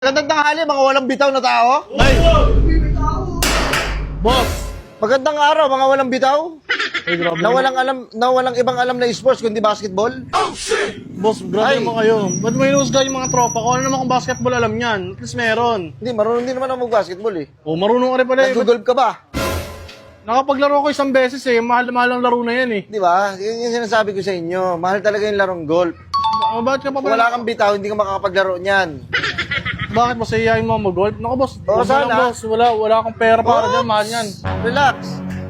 Magandang tanghali, mga walang bitaw na tao. Ay! Boss! Magandang araw, mga walang bitaw. Ay, grabe Na walang ibang alam na sports kundi basketball. Boss, grabe Ay. naman kayo. Ba't mo hinusga yung mga tropa ko? Ano naman kung basketball alam niyan? At least meron. Hindi, marunong din naman ako mag-basketball eh. O, marunong ka rin pala eh. Nag-golf ka ba? Nakapaglaro ko isang beses eh. Mahal-mahal ang laro na yan eh. Di ba? Yun yung sinasabi ko sa inyo. Mahal talaga yung larong golf. Bakit ka pa Kung pala? wala kang bitaw, hindi ka makakapaglaro niyan. Bakit mo sayayain mo mag-golf? Naku boss, Oo, huwag mo lang, sana. boss. Wala akong pera para Oops. dyan. Mahal yan. Relax.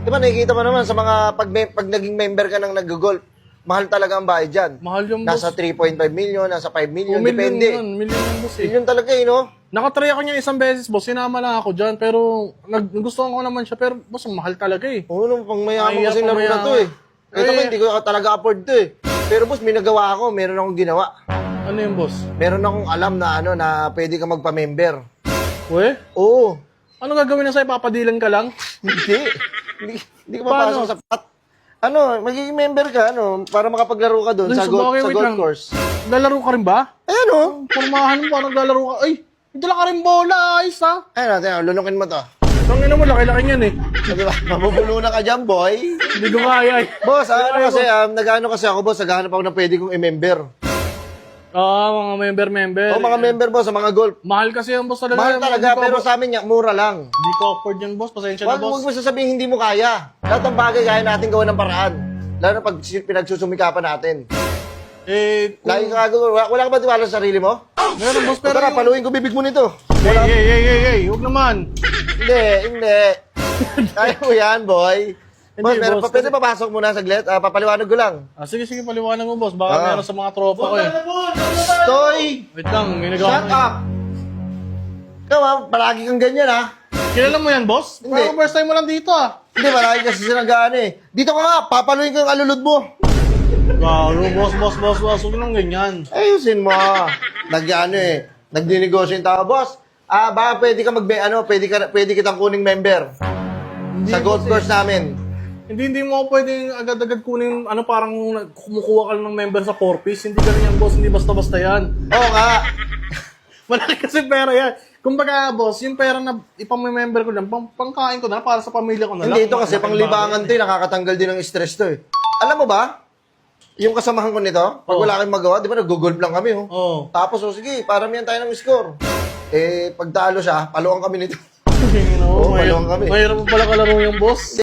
Di ba nakikita mo naman sa mga pag naging member ka ng nag-golf, mahal talaga ang bayad dyan. Mahal yung boss. Nasa 3.5 million, nasa 5 million, O, million depende. yun. Million yan boss eh. Yun talaga eh, no? Nakatry ako niya isang beses boss. Sinama lang ako dyan. Pero gusto ko naman siya. Pero boss, ang mahal talaga eh. Oo, nung pang mayaman Ay, kasi laro na pangmayaman. to eh. Ito Eh. ko, hindi ko talaga afford to eh. Pero boss, may nagawa ako, meron akong ginawa. Ano yung boss? Meron akong alam na ano, na pwede ka magpa-member. We? Oo. Ano gagawin na sa'yo? Papadilan ka lang? Hindi ka papasok sa pat. Ano, magiging member ka, ano, para makapaglaro ka doon Dun sa, sa bagay, sa wait golf lang. course. Lalaro ka rin ba? Ayan o. Pormahan mo, parang lalaro ka. Ay, dala ka rin bola, ayos ha. Ayan natin, lunukin mo to. Tangina mo, laki-laki niyan eh. Di ba? Mabubulunan ka dyan, boy. Hindi ko kaya eh. Boss, ano kasi, nag-ano kasi ako, boss, naghahanap ako na pwede kong i-member. Mga member. O, mga member, boss, sa mga golf. Mahal kasi yung boss talaga. Mahal talaga, Hindi ko- pero sa amin, mura lang. Hindi ko afford yan, boss. Pasensya na, Huwag boss. mo sasabihin hindi mo kaya. Lahat ng bagay kaya natin gawa ng paraan. Lalo na pag pinagsusumikapan natin. Lagi ka gagawa. Wala ka ba tiwala sa sarili mo? Meron, boss, Pero pero tara, paluin ko bibig mo nito. Hey, huwag naman. Hindi. Kaya mo yan, boy. Boss, Hindi, meron boss, pa, pwede papasok muna saglit? Papaliwanag ko lang. Sige, paliwanag mo, boss. Baka meron sa mga tropa ko eh. Stoy! Wait lang, may nagawa Shut up! Ikaw palagi kang ganyan ha. Kilala mo yan, boss? Hindi. Parang first time mo lang dito ah. Hindi, palagi kasi sinagaan eh. Dito ka nga, papaluin ko yung alulod mo. Wow, boss. Huwag nang ganyan. Ayusin mo. Nagdinegosyo yung tao, boss. Baka pwede ka pwede kitang kuning member sa golf course namin. Hindi mo pwedeng agad-agad kunin, parang kumukuha ka lang ng member sa 4-piece. Hindi ganun yan, boss. Hindi basta-basta yan. Oo nga. Malaki kasi pera yan. Kumbaga, boss, yung pera na ipamemember ko lang, pangkain ko na, para sa pamilya ko na lang. Hindi ito kasi panglibangan to, nakakatanggal din ng stress to eh. Alam mo ba? Yung kasamahan ko nito, pag wala kayong magawa, di ba nag-golf lang kami, oh. Oo. Tapos, sige, paramihan tayo ng score. Pag talo siya, paluan kami nito. Oo, paluan kami. Mahirap mo pala kalaro yung boss.